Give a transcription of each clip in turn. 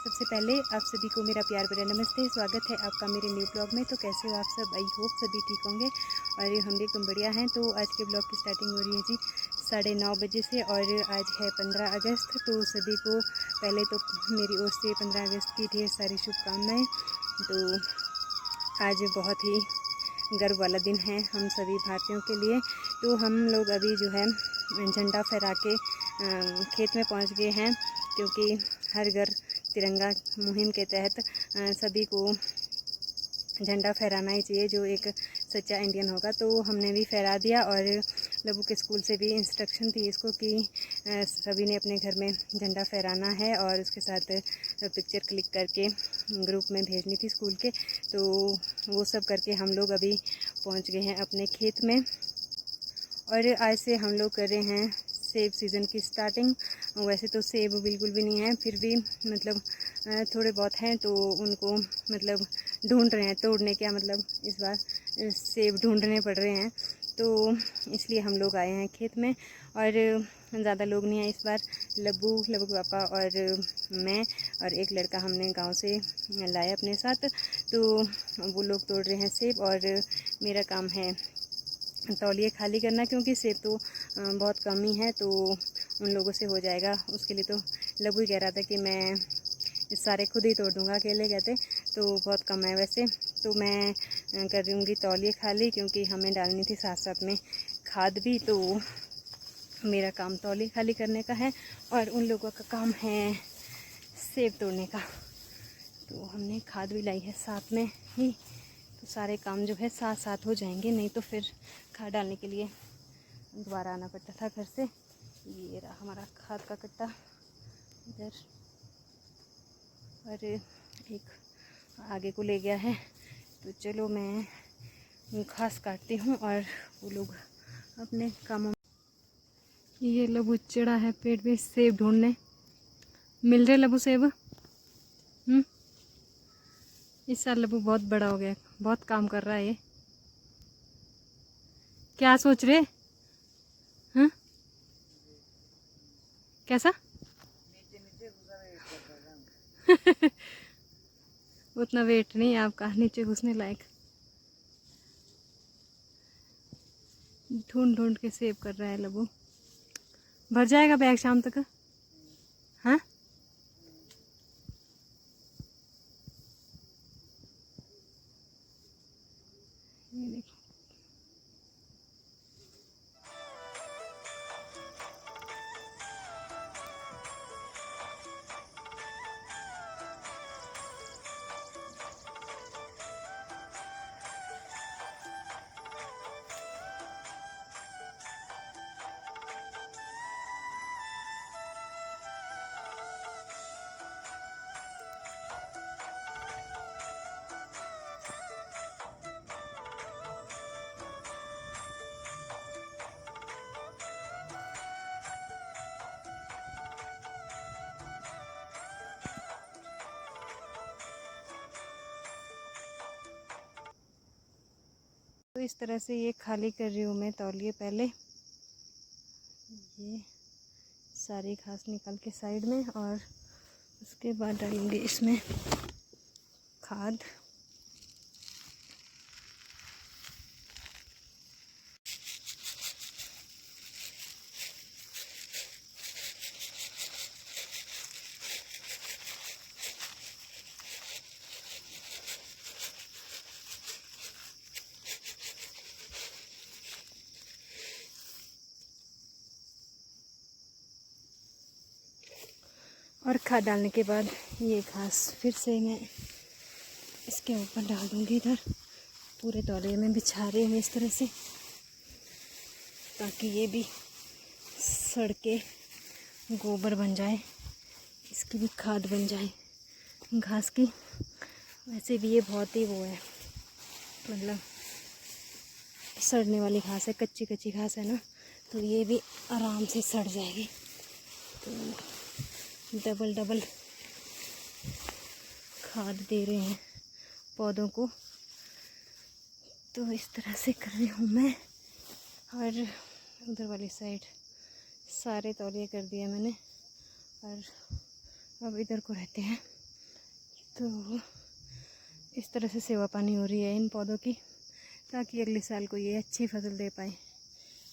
सबसे पहले आप सभी को मेरा प्यार भरा नमस्ते। स्वागत है आपका मेरे न्यू ब्लॉग में। तो कैसे हो आप सब? आई होप सभी ठीक होंगे और हम भी एकदम बढ़िया हैं। तो आज के ब्लॉग की स्टार्टिंग हो रही है जी 9:30 बजे से और आज है 15 अगस्त। तो सभी को पहले तो मेरी ओर से 15 अगस्त की ढेर सारी शुभकामनाएँ। तो आज बहुत ही गर्व वाला दिन है हम सभी भारतीयों के लिए। तो हम लोग अभी जो है झंडा फहरा के खेत में पहुंच गए हैं, क्योंकि हर घर तिरंगा मुहिम के तहत सभी को झंडा फहराना ही चाहिए, जो एक सच्चा इंडियन होगा। तो हमने भी फहरा दिया और लबू के स्कूल से भी इंस्ट्रक्शन थी इसको कि सभी ने अपने घर में झंडा फहराना है और उसके साथ पिक्चर क्लिक करके ग्रुप में भेजनी थी स्कूल के। तो वो सब करके हम लोग अभी पहुंच गए हैं अपने खेत में और आज से हम लोग कर रहे हैं सेब सीज़न की स्टार्टिंग। वैसे तो सेब बिल्कुल भी नहीं है, फिर भी मतलब थोड़े बहुत हैं, तो उनको मतलब ढूंढ रहे हैं तोड़ने का, मतलब इस बार सेब ढूंढने पड़ रहे हैं। तो इसलिए हम लोग आए हैं खेत में और ज़्यादा लोग नहीं हैं इस बार। लब्बू पापा और मैं और एक लड़का हमने गांव से लाया अपने साथ। तो वो लोग तोड़ रहे हैं सेब और मेरा काम है तौलिए खाली करना, क्योंकि सेब तो बहुत कम ही है, तो उन लोगों से हो जाएगा। उसके लिए तो लबू ही कह रहा था कि मैं सारे खुद ही तोड़ दूँगा, अकेले कहते तो बहुत कम है वैसे। तो मैं कर दूँगी तौलिए खाली, क्योंकि हमें डालनी थी साथ साथ में खाद भी। तो मेरा काम तौलिए खाली करने का है और उन लोगों का काम है सेब तोड़ने का। तो हमने खाद भी लाई है साथ में ही, तो सारे काम जो है साथ साथ हो जाएंगे। नहीं तो फिर खाद डालने के लिए दोबारा आना पड़ता था घर से। ये रहा हमारा खाद का कट्टा इधर, और एक आगे को ले गया है। तो चलो मैं घास काटती हूँ और वो लोग अपने कामों। ये लबू चढ़ा है पेड़ पे सेब ढूंढने। मिल रहे लबू सेब? इस साल लबू बहुत बड़ा हो गया, बहुत काम कर रहा है ये। क्या सोच रहे? हाँ, कैसा? उतना वेट नहीं है आपका नीचे घुसने लायक। ढूंढ ढूंढ के सेव कर रहा है लबू। भर जाएगा बैग शाम तक? हाँ, ये देखो। तो इस तरह से ये खाली कर रही हूँ मैं तौलिए। पहले ये सारी घास निकाल के साइड में और उसके बाद डालूंगी इसमें खाद। और खाद डालने के बाद ये घास फिर से मैं इसके ऊपर डाल दूँगी। इधर पूरे तौलिए में बिछा रही हूँ इस तरह से, ताकि ये भी सड़ के गोबर बन जाए, इसकी भी खाद बन जाए घास की। वैसे भी ये बहुत ही वो है, मतलब सड़ने वाली घास है, कच्ची कच्ची घास है ना, तो ये भी आराम से सड़ जाएगी। तो डबल डबल खाद दे रहे हैं पौधों को। तो इस तरह से कर रही हूँ मैं। और उधर वाली साइड सारे तौलिए कर दिए मैंने और अब इधर को रहते हैं तो इस तरह से सेवा पानी हो रही है इन पौधों की, ताकि अगले साल को ये अच्छी फसल दे पाए।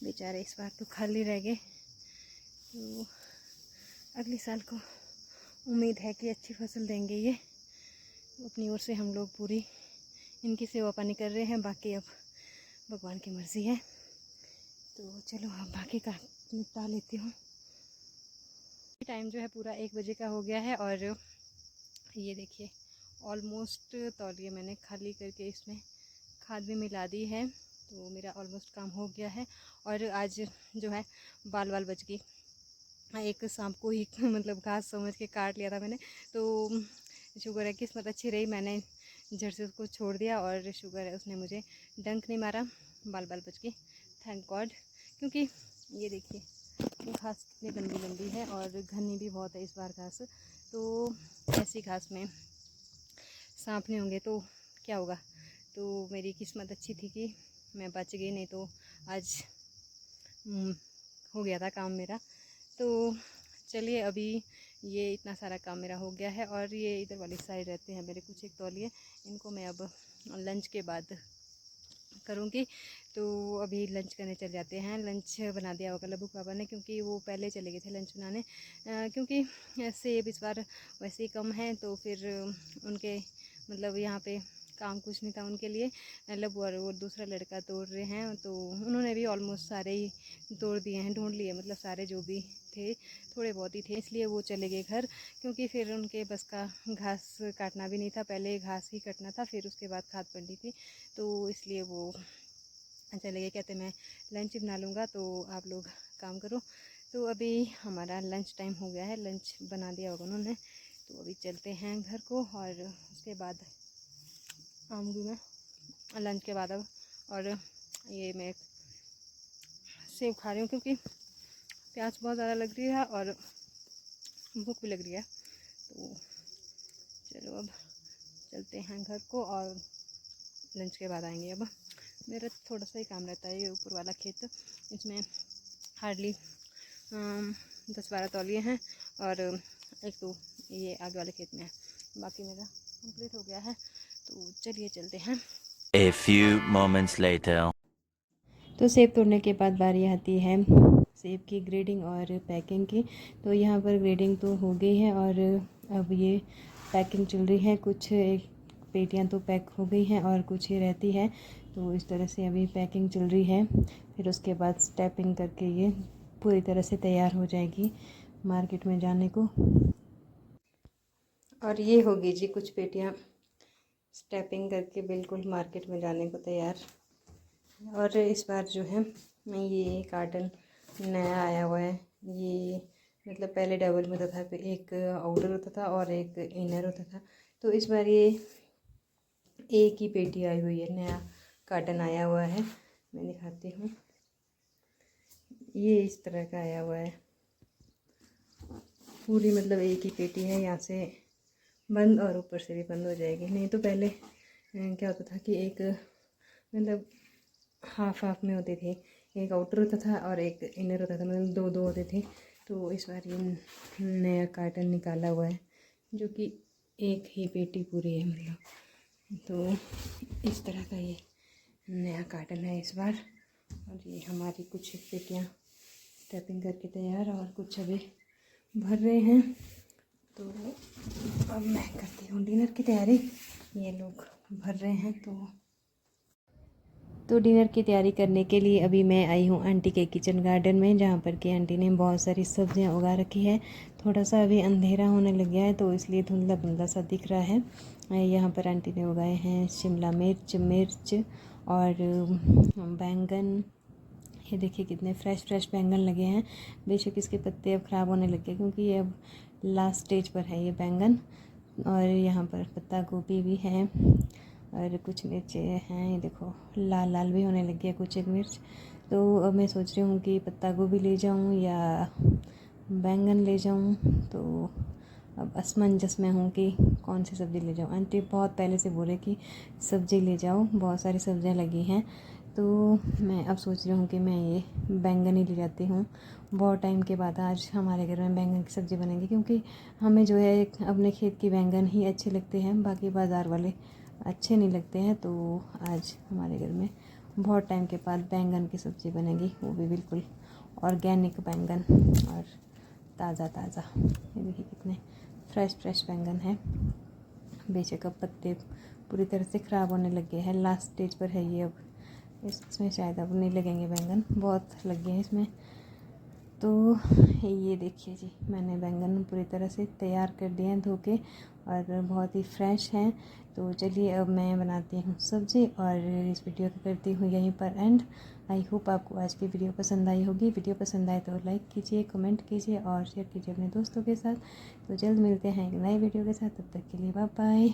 बेचारे इस बार तो खाली रह गए, तो अगले साल को उम्मीद है कि अच्छी फसल देंगे ये। अपनी ओर से हम लोग पूरी इनकी सेवा पानी कर रहे हैं, बाकी अब भगवान की मर्ज़ी है। तो चलो अब बाकी का निपटा लेती हूँ। टाइम जो है पूरा 1 बजे का हो गया है और ये देखिए ऑलमोस्ट तौलिए मैंने खाली करके इसमें खाद भी मिला दी है, तो मेरा ऑलमोस्ट काम हो गया है। और आज जो है बाल बच गई, एक सांप को ही मतलब घास समझ के काट लिया था मैंने, तो शुगर है किस्मत अच्छी रही, मैंने झट से उसको छोड़ दिया और शुगर है उसने मुझे डंक नहीं मारा, बाल बच गई, थैंक गॉड। क्योंकि ये देखिए घास कितनी लंबी लंबी है और घनी भी बहुत है इस बार घास, तो ऐसी घास में सांप नहीं होंगे तो क्या होगा। तो मेरी किस्मत अच्छी थी कि मैं बच गई, नहीं तो आज हो गया था काम मेरा। तो चलिए अभी ये इतना सारा काम मेरा हो गया है और ये इधर वाली साइड रहते हैं मेरे कुछ एक तौलिए, इनको मैं अब लंच के बाद करूँगी। तो अभी लंच करने चल जाते हैं। लंच बना दिया होगा लब्बू पापा ने, क्योंकि वो पहले चले गए थे लंच बनाने, क्योंकि सेब इस बार वैसे ही कम है, तो फिर उनके मतलब यहाँ पे काम कुछ नहीं था उनके लिए। लब्बू और वो दूसरा लड़का तोड़ रहे हैं, तो उन्होंने भी ऑलमोस्ट सारे ही तोड़ दिए हैं, ढूंढ लिए, मतलब सारे जो भी थे, थोड़े बहुत ही थे, इसलिए वो चले गए घर, क्योंकि फिर उनके बस का घास काटना भी नहीं था, पहले घास ही कटना था, फिर उसके बाद खाद पड़नी थी, तो इसलिए वो चले गए। कहते मैं लंच बना लूँगा तो आप लोग काम करो। तो अभी हमारा लंच टाइम हो गया है, लंच बना दिया होगा उन्होंने, तो अभी चलते हैं घर को और उसके बाद आऊँगी मैं लंच के बाद अब। और ये मैं सेब खा रही हूँ क्योंकि प्यास बहुत ज़्यादा लग रही है और भूख भी लग रही है। तो चलो अब चलते हैं घर को और लंच के बाद आएंगे। अब मेरा थोड़ा सा ही काम रहता है, ये ऊपर वाला खेत, इसमें हार्डली 10-12 तौलिए हैं और एक तो ये आगे वाले खेत में है, बाकी मेरा कंप्लीट हो गया है। तो चलिए चलते हैं। A few moments later. तो सेब तोड़ने के बाद बारी आती है सेब की ग्रेडिंग और पैकिंग की। तो यहाँ पर ग्रेडिंग तो हो गई है और अब ये पैकिंग चल रही है। कुछ एक पेटियाँ तो पैक हो गई हैं और कुछ ही रहती है, तो इस तरह से अभी पैकिंग चल रही है। फिर उसके बाद स्टैपिंग करके ये पूरी तरह से तैयार हो जाएगी मार्केट में जाने को। और ये होगी जी कुछ पेटियाँ स्टैपिंग करके बिल्कुल मार्केट में जाने को तैयार। और इस बार जो है ये कार्टन नया आया हुआ है, ये मतलब पहले डबल में होता था, एक आउटर होता था और एक इनर होता था, तो इस बार ये एक ही पेटी आई हुई है, नया कार्टन आया हुआ है। मैं दिखाती हूँ, ये इस तरह का आया हुआ है, पूरी मतलब एक ही पेटी है, यहाँ से बंद और ऊपर से भी बंद हो जाएगी। नहीं तो पहले क्या होता था कि एक मतलब हाफ में होते थे, एक आउटर होता था और एक इनर होता था, मतलब दो होते थे। तो इस बार ये नया कार्टन निकाला हुआ है जो कि एक ही पेटी पूरी है मतलब, तो इस तरह का ये नया कार्टन है इस बार। और ये हमारी कुछ पेटियाँ टैपिंग करके तैयार और कुछ अभी भर रहे हैं। तो अब मैं करती हूँ डिनर की तैयारी, ये लोग भर रहे हैं। तो डिनर की तैयारी करने के लिए अभी मैं आई हूँ आंटी के किचन गार्डन में, जहाँ पर कि आंटी ने बहुत सारी सब्जियाँ उगा रखी है। थोड़ा सा अभी अंधेरा होने लग गया है तो इसलिए धुंधला धुंधला सा दिख रहा है। यहाँ पर आंटी ने उगाए हैं शिमला मिर्च और बैंगन। ये देखिए कितने फ्रेश बैंगन लगे हैं। बेशक इसके पत्ते अब ख़राब होने लगे क्योंकि ये अब लास्ट स्टेज पर है ये बैंगन। और यहाँ पर पत्ता गोभी भी है और कुछ मिर्चें हैं, ये देखो लाल भी होने लगी है कुछ एक मिर्च। तो अब मैं सोच रही हूँ कि पत्ता गोभी ले जाऊँ या बैंगन ले जाऊँ, तो अब असमंजस में हूँ कि कौन सी सब्ज़ी ले जाऊँ। आंटी बहुत पहले से बोले कि सब्ज़ी ले जाओ, बहुत सारी सब्ज़ियाँ लगी हैं। तो मैं अब सोच रही हूँ कि मैं ये बैंगन ही ले जाती हूँ। बहुत टाइम के बाद आज हमारे घर में बैंगन की सब्ज़ी बनेगी, क्योंकि हमें जो है अपने खेत की बैंगन ही अच्छे लगते हैं, बाकी बाज़ार वाले अच्छे नहीं लगते हैं। तो आज हमारे घर में बहुत टाइम के बाद बैंगन की सब्ज़ी बनेगी, वो भी बिल्कुल ऑर्गेनिक बैंगन और ताज़ा ताज़ा। ये देखिए कितने फ्रेश बैंगन हैं। बेशक अब पत्ते पूरी तरह से ख़राब होने लगे हैं, लास्ट स्टेज पर है ये। अब इसमें शायद अब नहीं लगेंगे बैंगन, बहुत लगे हैं इसमें। तो ये देखिए जी, मैंने बैंगन पूरी तरह से तैयार कर दिए हैं धो के, और बहुत ही फ्रेश हैं। तो चलिए अब मैं बनाती हूँ सब्ज़ी, और इस वीडियो को करती हूँ यहीं पर एंड। आई होप आपको आज की वीडियो पसंद आई होगी। वीडियो पसंद आए तो लाइक कीजिए, कमेंट कीजिए और शेयर कीजिए अपने दोस्तों के साथ। तो जल्द मिलते हैं एक नए वीडियो के साथ, तब तक के लिए बाय बाय।